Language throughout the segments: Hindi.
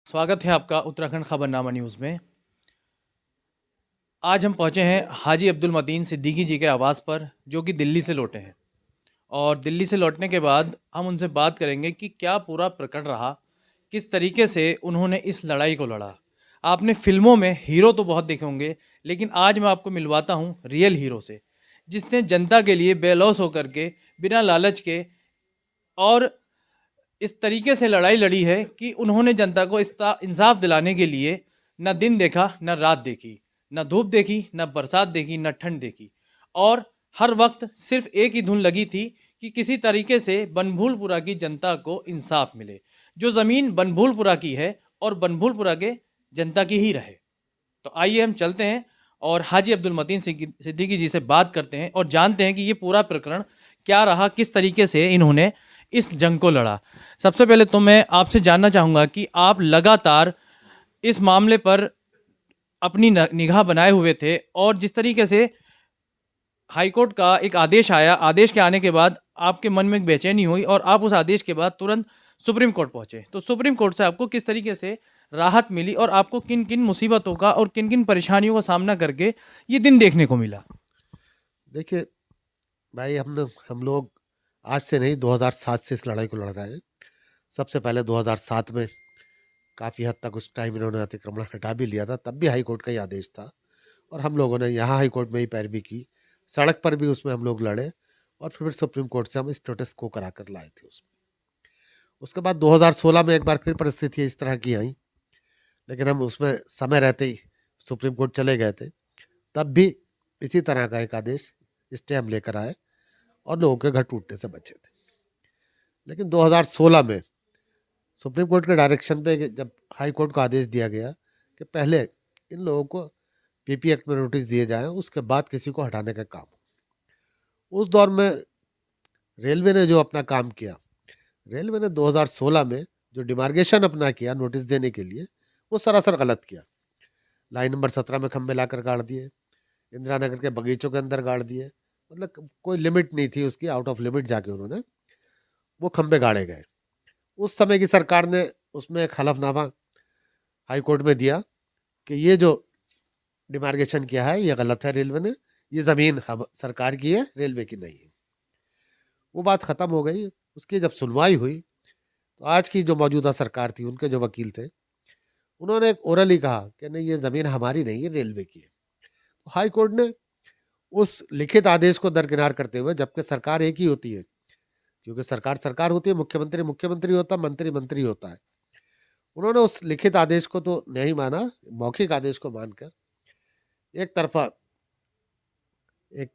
स्वागत है आपका उत्तराखंड खबरनामा न्यूज़ में। आज हम पहुंचे हैं हाजी अब्दुल मतीन सिद्दीकी जी के आवास पर, जो कि दिल्ली से लौटे हैं। और दिल्ली से लौटने के बाद हम उनसे बात करेंगे कि क्या पूरा प्रकरण रहा, किस तरीके से उन्होंने इस लड़ाई को लड़ा। आपने फिल्मों में हीरो तो बहुत देखे होंगे, लेकिन आज मैं आपको मिलवाता हूँ रियल हीरो से, जिसने जनता के लिए बेलौस होकर के, बिना लालच के और इस तरीके से लड़ाई लड़ी है कि उन्होंने जनता को इंसाफ दिलाने के लिए न दिन देखा, न रात देखी, न धूप देखी, न बरसात देखी, न ठंड देखी। और हर वक्त सिर्फ एक ही धुन लगी थी कि किसी तरीके से बनभूलपुरा की जनता को इंसाफ मिले, जो ज़मीन बनभूलपुरा की है और बनभूलपुरा के जनता की ही रहे। तो आइए हम चलते हैं और हाजी अब्दुल मतीन सिद्दीकी जी से बात करते हैं और जानते हैं कि ये पूरा प्रकरण क्या रहा, किस तरीके से इन्होंने इस जंग को लड़ा। सबसे पहले तो मैं आपसे जानना चाहूँगा कि आप लगातार इस मामले पर अपनी निगाह बनाए हुए थे, और जिस तरीके से हाईकोर्ट का एक आदेश आया, आदेश के आने के बाद आपके मन में एक बेचैनी हुई और आप उस आदेश के बाद तुरंत सुप्रीम कोर्ट पहुंचे। तो सुप्रीम कोर्ट से आपको किस तरीके से राहत मिली और आपको किन किन मुसीबतों का और किन किन परेशानियों का सामना करके ये दिन देखने को मिला? देखिए भाई, हम लोग आज से नहीं 2007 से इस लड़ाई को लड़ रहे हैं। सबसे पहले 2007 में काफ़ी हद तक उस टाइम इन्होंने अतिक्रमण हटा भी लिया था, तब भी हाई कोर्ट का ही आदेश था और हम लोगों ने यहाँ हाई कोर्ट में ही पैरवी की, सड़क पर भी उसमें हम लोग लड़े और फिर सुप्रीम कोर्ट से हम स्टेटस को करा कर लाए थे उसमें। उसके बाद 2016 में एक बार फिर परिस्थिति इस तरह की आई, लेकिन हम उसमें समय रहते ही सुप्रीम कोर्ट चले गए थे। तब भी इसी तरह का एक आदेश स्टे हम लेकर आए और लोगों के घर टूटने से बचे थे। लेकिन 2016 में सुप्रीम कोर्ट के डायरेक्शन पे जब हाई कोर्ट को आदेश दिया गया कि पहले इन लोगों को पीपी एक्ट में नोटिस दिए जाएं, उसके बाद किसी को हटाने का काम। उस दौर में रेलवे ने जो अपना काम किया, रेलवे ने 2016 में जो डिमार्गेशन अपना किया नोटिस देने के लिए, वो सरासर गलत किया। लाइन नंबर 17 में खंबे लाकर गाड़ दिए, इंदिरा नगर के बगीचों के अंदर गाड़ दिए, मतलब कोई लिमिट नहीं थी उसकी, आउट ऑफ लिमिट जाके उन्होंने वो खंबे गाड़े गए। उस समय की सरकार ने उसमें एक हलफनामा हाई कोर्ट में दिया कि ये जो डिमार्गेशन किया है ये गलत है, रेलवे ने, ये ज़मीन हम सरकार की है, रेलवे की नहीं है। वो बात ख़त्म हो गई। उसकी जब सुनवाई हुई तो आज की जो मौजूदा सरकार थी, उनके जो वकील थे, उन्होंने एक ओरली कहा कि नहीं, ये ज़मीन हमारी नहीं है, रेलवे की है। तो हाई कोर्ट ने उस लिखित आदेश को दरकिनार करते हुए, जबकि सरकार एक ही होती है, क्योंकि सरकार सरकार होती है, मुख्यमंत्री मुख्यमंत्री होता है, मंत्री मंत्री होता है, उन्होंने उस लिखित आदेश को तो नहीं माना, मौखिक आदेश को मानकर एक तरफा एक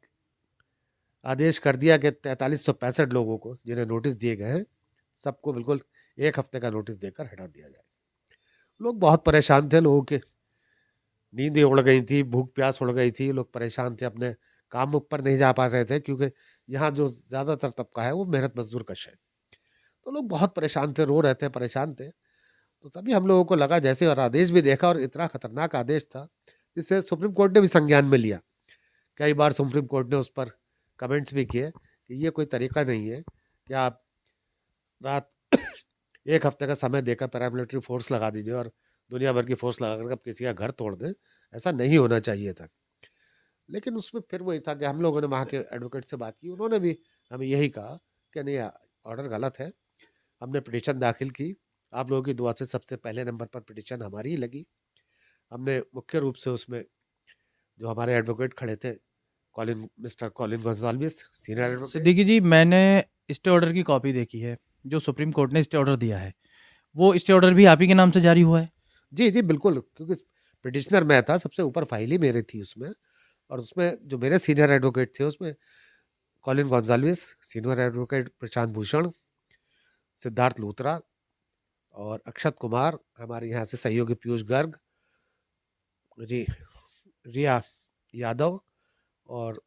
आदेश कर दिया कि 4365 लोगों को जिन्हें नोटिस दिए गए हैं, सबको बिल्कुल एक हफ्ते का नोटिस देकर हटा दिया जाए। लोग बहुत परेशान थे, लोगों के नींद उड़ गई थी, भूख प्यास उड़ गई थी, लोग परेशान थे, अपने काम पर नहीं जा पा रहे थे, क्योंकि यहाँ जो ज़्यादातर तबका है वो मेहनत मजदूर कश है। तो लोग बहुत परेशान थे, रो रहे थे, परेशान थे। तो तभी हम लोगों को लगा, जैसे और आदेश भी देखा और इतना खतरनाक आदेश था, जिससे सुप्रीम कोर्ट ने भी संज्ञान में लिया। कई बार सुप्रीम कोर्ट ने उस पर कमेंट्स भी किए कि ये कोई तरीका नहीं है कि आप रात एक हफ्ते का समय देकर पैरामिलिट्री फोर्स लगा दीजिए और दुनिया भर की फोर्स लगा कर आप किसी का घर तोड़ दें, ऐसा नहीं होना चाहिए था। लेकिन उसमें फिर वही था कि हम लोगों ने वहाँ के एडवोकेट से बात की, उन्होंने भी हमें यही कहा कि नहीं, ऑर्डर गलत है। हमने पिटीशन दाखिल की, आप लोगों की दुआ से सबसे पहले नंबर पर पिटीशन हमारी ही लगी। हमने मुख्य रूप से उसमें जो हमारे एडवोकेट खड़े थे, mister Colin Gonsalves, senior advocate. Siddiqui ji, मैंने स्टे ऑर्डर की कॉपी देखी है, जो सुप्रीम कोर्ट ने स्टे ऑर्डर दिया है। वो स्टे ऑर्डर भी आप ही के नाम से जारी हुआ है? जी जी बिल्कुल, क्योंकि पिटिशनर मैं था, सबसे ऊपर फाइल ही मेरी थी उसमें, और उसमें जो मेरे सीनियर एडवोकेट थे उसमें Colin Gonsalves, senior advocate Prashant Bhushan, Siddharth Luthra और अक्षत कुमार, हमारे यहाँ से सहयोगी पीयूष गर्ग, रि, रिया यादव और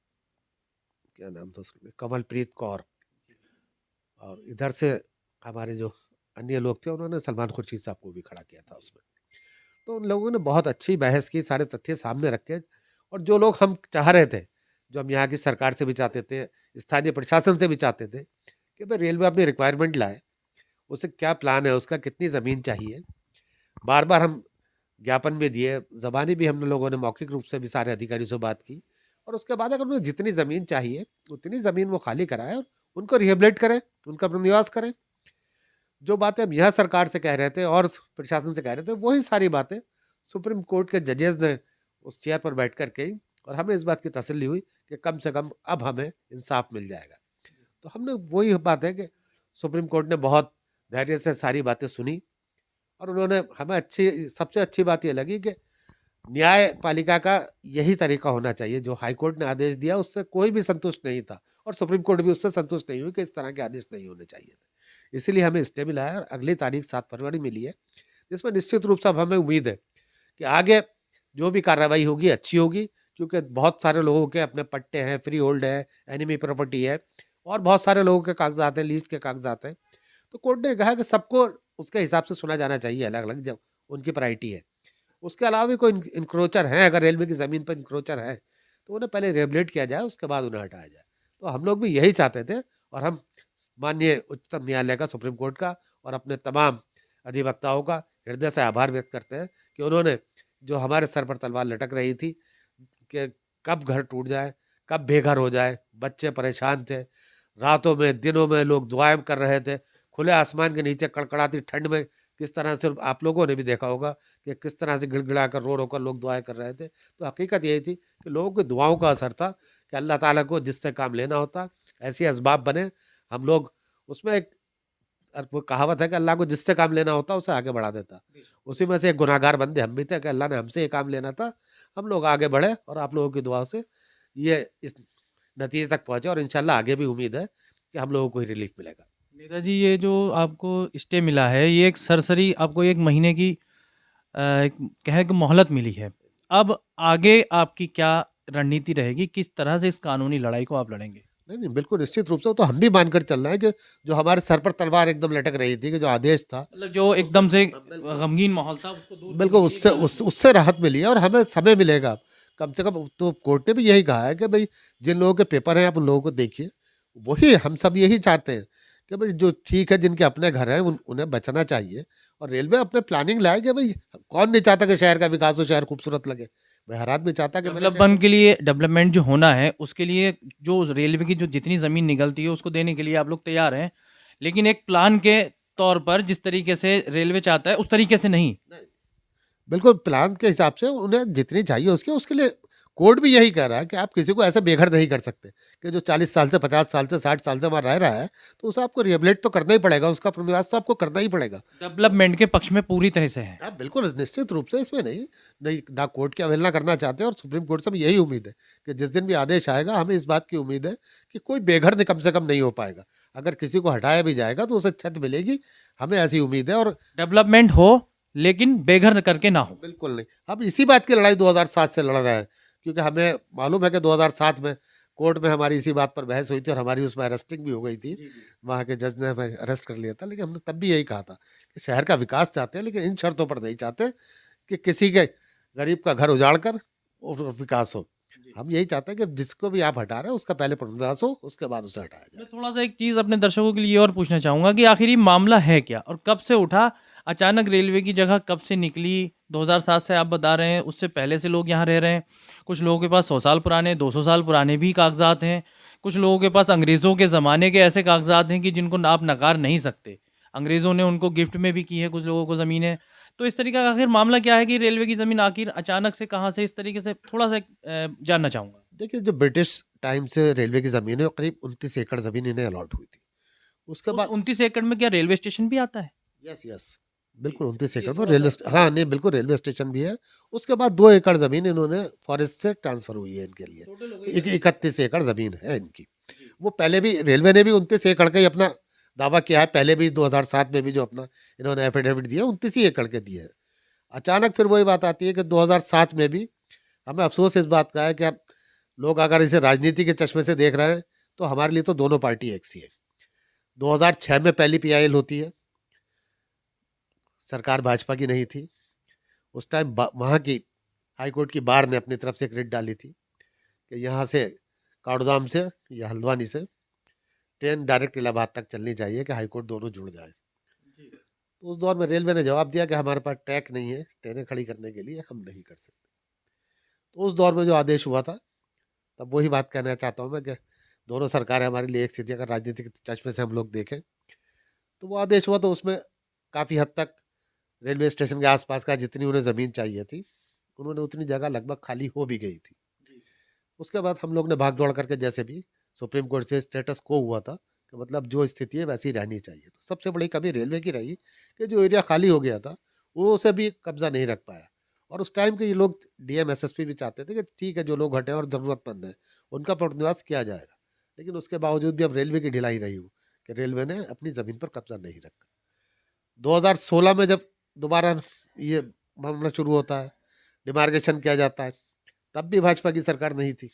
क्या नाम था उसका, कमलप्रीत कौर, और इधर से हमारे जो अन्य लोग थे उन्होंने सलमान खुर्शीद साहब को भी खड़ा किया था उसमें। तो उन लोगों ने बहुत अच्छी बहस की, सारे तथ्य सामने रखे, और जो लोग हम चाह रहे थे, जो हम यहाँ की सरकार से भी चाहते थे, स्थानीय प्रशासन से भी चाहते थे कि भाई रेलवे अपनी रिक्वायरमेंट लाए, उसे क्या प्लान है, उसका कितनी ज़मीन चाहिए, बार बार हम ज्ञापन भी दिए, ज़बानी भी हम लोगों ने मौखिक रूप से भी सारे अधिकारियों से बात की, और उसके बाद अगर उन्हें जितनी ज़मीन चाहिए उतनी ज़मीन वो खाली कराएं और उनको रिहेबिलिट करें, उनका पुनर्निवास करें। जो बातें हम यहाँ सरकार से कह रहे थे और प्रशासन से कह रहे थे, वही सारी बातें सुप्रीम कोर्ट के जजेस ने उस चेयर पर बैठ कर कही, और हमें इस बात की तसल्ली हुई कि कम से कम अब हमें इंसाफ मिल जाएगा। तो हमने वही बात है कि सुप्रीम कोर्ट ने बहुत धैर्य से सारी बातें सुनी, और उन्होंने हमें सबसे अच्छी बात ये लगी कि न्यायपालिका का यही तरीका होना चाहिए। जो हाई कोर्ट ने आदेश दिया उससे कोई भी संतुष्ट नहीं था, और सुप्रीम कोर्ट भी उससे संतुष्ट नहीं हुई कि इस तरह के आदेश नहीं होने चाहिए थे। इसीलिए हमें स्टे मिला है, और अगली तारीख 7 फरवरी मिली है, जिसमें निश्चित रूप से अब हमें उम्मीद है कि आगे जो भी कार्रवाई होगी अच्छी होगी, क्योंकि बहुत सारे लोगों के अपने पट्टे हैं, फ्री होल्ड है, एनिमी प्रॉपर्टी है, और बहुत सारे लोगों के कागजात हैं, लीज के कागजात हैं। तो कोर्ट ने कहा कि सबको उसके हिसाब से सुना जाना चाहिए, अलग अलग जब उनकी प्रायोरिटी है। उसके अलावा भी कोई इंक्रोचर है, अगर रेलवे की ज़मीन पर इंक्रोचर है, तो उन्हें पहले रिहेबिलिट किया जाए, उसके बाद उन्हें हटाया जाए। तो हम लोग भी यही चाहते थे, और हम माननीय उच्चतम न्यायालय का, सुप्रीम कोर्ट का और अपने तमाम अधिवक्ताओं का हृदय से आभार व्यक्त करते हैं कि उन्होंने जो हमारे सर पर तलवार लटक रही थी कि कब घर टूट जाए, कब बेघर हो जाए, बच्चे परेशान थे, रातों में दिनों में लोग दुआएं कर रहे थे, खुले आसमान के नीचे कड़कड़ाती ठंड में किस तरह से आप लोगों ने भी देखा होगा कि किस तरह से गिड़गिड़ा कर रो कर लोग दुआएं कर रहे थे। तो हकीकत यही थी कि लोगों की दुआओं का असर था कि अल्लाह ताला को जिससे काम लेना होता ऐसे असबाब बने। हम लोग उसमें एक वो कहावत है कि अल्लाह को जिससे काम लेना होता उसे आगे बढ़ा देता। उसी में से एक गुनाहगार बंदे हम भी थे कि अल्लाह ने हमसे ये काम लेना था, हम लोग आगे बढ़े, और आप लोगों की दुआ से ये इस नतीजे तक पहुंचे, और इंशाल्लाह आगे भी उम्मीद है कि हम लोगों को ही रिलीफ मिलेगा। नेताजी, ये जो आपको स्टे मिला है, ये एक सरसरी आपको 1 महीने की एक कहें कि मोहलत मिली है। अब आगे आपकी क्या रणनीति रहेगी? किस तरह से इस कानूनी लड़ाई को आप लड़ेंगे? नहीं, नहीं, बिल्कुल निश्चित रूप से वो तो हम भी मानकर चल रहे हैं कि जो हमारे सर पर तलवार एकदम लटक रही थी, कि जो आदेश था, मतलब जो उससे एकदम से बिल्कुल गमगीन माहौल था, उसको दूर करने बिल्कुल के लिए उससे क्या उससे राहत मिली है, और हमें समय मिलेगा अब। कम से कम तो कोर्ट ने भी यही कहा है कि भाई जिन लोगों के पेपर हैं आप उन लोगों को देखिए। वही हम सब यही चाहते हैं कि भाई जो ठीक है, जिनके अपने घर हैं उन्हें बचना चाहिए, और रेलवे अपने प्लानिंग लाए कि भाई कौन नहीं चाहता कि शहर का विकास हो, शहर खूबसूरत लगे। भाई हर आदमी चाहता है कि मेरे शहर डेवलपमेंट के लिए, डेवलपमेंट जो होना है, उसके लिए जो रेलवे की जो जितनी ज़मीन निकलती है, उसको देने के लिए आप लोग तैयार हैं। लेकिन एक प्लान के तौर पर जिस तरीके से रेलवे चाहता है, उस तरीके से नहीं। में बिल्कुल प्लान के हिसाब से उन्हें जितनी चाहिए उसके लिए कोर्ट भी यही कह रहा है कि आप किसी को ऐसे बेघर नहीं कर सकते कि जो 40 साल से, 50 साल से, 60 साल से वहाँ रह रहा है, तो उसे आपको रिहेबिलिट तो करना ही पड़ेगा, उसका पुनर्वास तो आपको करना ही पड़ेगा। डेवलपमेंट के पक्ष में पूरी तरह से है। आप बिल्कुल निश्चित रूप से इसमें नहीं नहीं ना कोर्ट की अवहेलना करना चाहते हैं, और सुप्रीम कोर्ट से भी यही उम्मीद है कि जिस दिन भी आदेश आएगा, हमें इस बात की उम्मीद है कि कोई बेघर कम से कम नहीं हो पाएगा। अगर किसी को हटाया भी जाएगा तो उसे छत मिलेगी, हमें ऐसी उम्मीद है। और डेवलपमेंट हो, लेकिन बेघर करके ना हो। बिल्कुल नहीं, हम इसी बात की लड़ाई 2007 से लड़ रहे हैं, क्योंकि हमें मालूम है कि 2007 में कोर्ट में हमारी इसी बात पर बहस हुई थी, और हमारी उसमें अरेस्टिंग भी हो गई थी। वहाँ के जज ने हमें अरेस्ट कर लिया था, लेकिन हमने तब भी यही कहा था कि शहर का विकास चाहते हैं, लेकिन इन शर्तों पर नहीं चाहते कि किसी के गरीब का घर उजाड़ कर और विकास हो। हम यही चाहते हैं कि जिसको भी आप हटा रहे हैं उसका पहले पुनर्वास हो, उसके बाद उसे हटाया जाए। मैं थोड़ा-सा एक चीज़ अपने दर्शकों के लिए और पूछना चाहूँगा कि आखिर ये मामला है क्या? और कब से उठा? अचानक रेलवे की जगह कब से निकली? 2007 से आप बता रहे हैं, उससे पहले से लोग यहाँ रह रहे हैं। कुछ लोगों के पास 100 साल पुराने, 200 साल पुराने भी कागज़ात हैं। कुछ लोगों के पास अंग्रेज़ों के ज़माने के ऐसे कागज़ात हैं कि जिनको आप नकार नहीं सकते। अंग्रेज़ों ने उनको गिफ्ट में भी की है कुछ लोगों को ज़मीनें। तो इस तरीके का आखिर मामला क्या है कि रेलवे की ज़मीन आखिर अचानक से कहाँ से, इस तरीके से थोड़ा-सा जानना चाहूँगा? देखिए, जो ब्रिटिश टाइम से रेलवे की जमीन है, वो करीब 29 एकड़ जमीन इन्हें अलॉट हुई थी। उसके उस बाद 29 एकड़ में क्या रेलवे स्टेशन भी आता है? Yes, yes. बिल्कुल 29 ये एकड़ में थोड़ा-सा हाँ, नहीं बिल्कुल रेलवे स्टेशन भी है। उसके बाद 2 एकड़ ज़मीन इन्होंने फॉरेस्ट से ट्रांसफ़र हुई है इनके लिए। टोटल हो तो गई एक 32। 31 एकड़ ज़मीन है इनकी। जी। वो पहले भी रेलवे ने भी 29 एकड़ का ही अपना दावा किया है। पहले भी 2007 में भी जो अपना इन्होंने एफ़िडेविट दिया 29 ही एकड़ के दिए हैं। अचानक फिर वही बात आती है कि 2007 में भी हमें अफ़सोस इस बात का है कि अब लोग अगर इसे राजनीति के चश्मे से देख रहे हैं, तो हमारे लिए तो दोनों पार्टी एक सी है। 2006 में पहली पीआईएल होती है। सरकार भाजपा की नहीं थी। उस टाइम वहाँ की हाई कोर्ट की बार ने अपनी तरफ से एक रिट डाली थी कि यहाँ से काठगोदाम से या हल्द्वानी से ट्रेन डायरेक्ट इलाहाबाद तक चलनी चाहिए कि हाई कोर्ट दोनों जुड़ जाए। जी। तो उस दौर में रेलवे ने जवाब दिया कि हमारे पास ट्रैक नहीं है ट्रेनें खड़ी करने के लिए, हम नहीं कर सकते। तो उस दौर में जो आदेश हुआ था, तब वही बात कहना चाहता हूँ मैं कि दोनों सरकारें हमारे लिए एक सी थी। अगर राजनीतिक चश्मे से हम लोग देखें तो वो आदेश हुआ तो उसमें काफ़ी हद तक रेलवे स्टेशन के आसपास का जितनी उन्हें ज़मीन चाहिए थी, उन्होंने उतनी जगह लगभग खाली हो भी गई थी। उसके बाद हम लोग ने भाग दौड़ करके जैसे भी सुप्रीम कोर्ट से स्टेटस को हुआ था कि मतलब जो स्थिति है वैसी रहनी चाहिए। तो सबसे बड़ी कमी रेलवे की रही कि जो एरिया खाली हो गया था वो उसे भी कब्जा नहीं रख पाया। और उस टाइम के ये लोग डीएम एसएसपी भी चाहते थे कि ठीक है, जो लोग हटे और ज़रूरतमंद हैं उनका पुनर्वास किया जाएगा, लेकिन उसके बावजूद भी अब रेलवे की ढिलाई रही हो कि रेलवे ने अपनी ज़मीन पर कब्जा नहीं रखा। 2016 में जब दोबारा ये मामला शुरू होता है, डिमार्केशन किया जाता है, तब भी भाजपा की सरकार नहीं थी,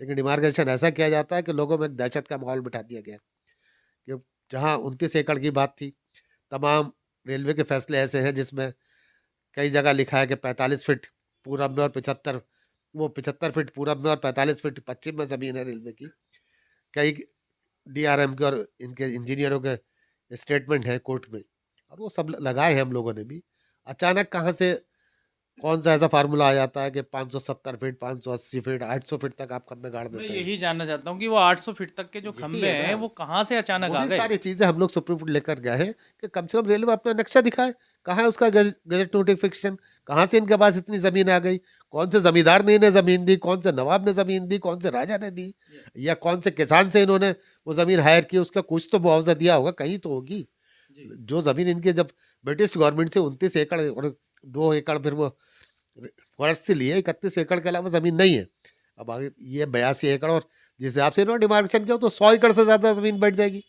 लेकिन डिमार्केशन ऐसा किया जाता है कि लोगों में एक दहशत का माहौल बिठा दिया गया कि जहाँ 29 एकड़ की बात थी, तमाम रेलवे के फैसले ऐसे हैं जिसमें कई जगह लिखा है कि 45 फीट पूरब में और 75 फीट पूरब में और 45 फीट पश्चिम में ज़मीन है रेलवे की। कई डीआरएम के और इनके इंजीनियरों के स्टेटमेंट है कोर्ट में, और वो सब लगाए हैं हम लोगों ने भी। अचानक कहाँ से कौन सा ऐसा फार्मूला आ जाता है कि 570 फीट, 580 फीट, 800 फीट तक आप खंबे गाड़ मैं देते हैं। यही जानना चाहता हूँ कि वो 800 फीट तक के जो यही खंबे है हैं ना, वो कहाँ से अचानक आ वही गए? सारी चीजें हम लोग सुप्रीम कोर्ट लेकर गए हैं कि कम से कम रेलवे अपना नक्शा दिखाए, कहाँ है उसका गजट नोटिफिकेशन, कहाँ से इनके पास इतनी जमीन आ गई, कौन से जमींदार ने इन्हें जमीन दी, कौन से नवाब ने जमीन दी, कौन से राजा ने दी, या कौन से किसान से इन्होंने वो जमीन हायर की, उसका कुछ तो मुआवजा दिया होगा, कहीं तो होगी। जो जमीन इनके जब ब्रिटिश गवर्नमेंट से 29 एकड़ और 2 एकड़ फिर वो फॉरेस्ट से लिए, 31 एकड़ के अलावा जमीन नहीं है। अब आगे ये 82 एकड़ और जिस हिसाब से इन्होंने डिमार्केशन किया तो 100 एकड़ से ज़्यादा ज़मीन बढ़ जाएगी।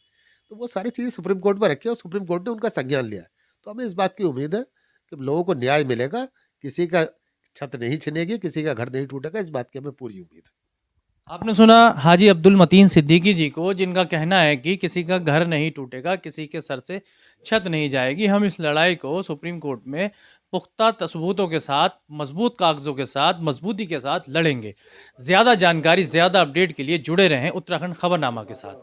तो वो सारी चीज़ें सुप्रीम कोर्ट में रखी है और सुप्रीम कोर्ट ने उनका संज्ञान लिया है। तो हमें इस बात की उम्मीद है कि लोगों को न्याय मिलेगा, किसी का छत नहीं छिनेगी, किसी का घर नहीं टूटेगा, इस बात की हमें पूरी उम्मीद है। आपने सुना हाजी अब्दुल मतीन सिद्दीकी जी को, जिनका कहना है कि किसी का घर नहीं टूटेगा, किसी के सर से छत नहीं जाएगी। हम इस लड़ाई को सुप्रीम कोर्ट में पुख्ता सबूतों के साथ, मजबूत कागजों के साथ, मजबूती के साथ लड़ेंगे। ज़्यादा जानकारी, ज़्यादा अपडेट के लिए जुड़े रहें उत्तराखंड खबरनामा के साथ।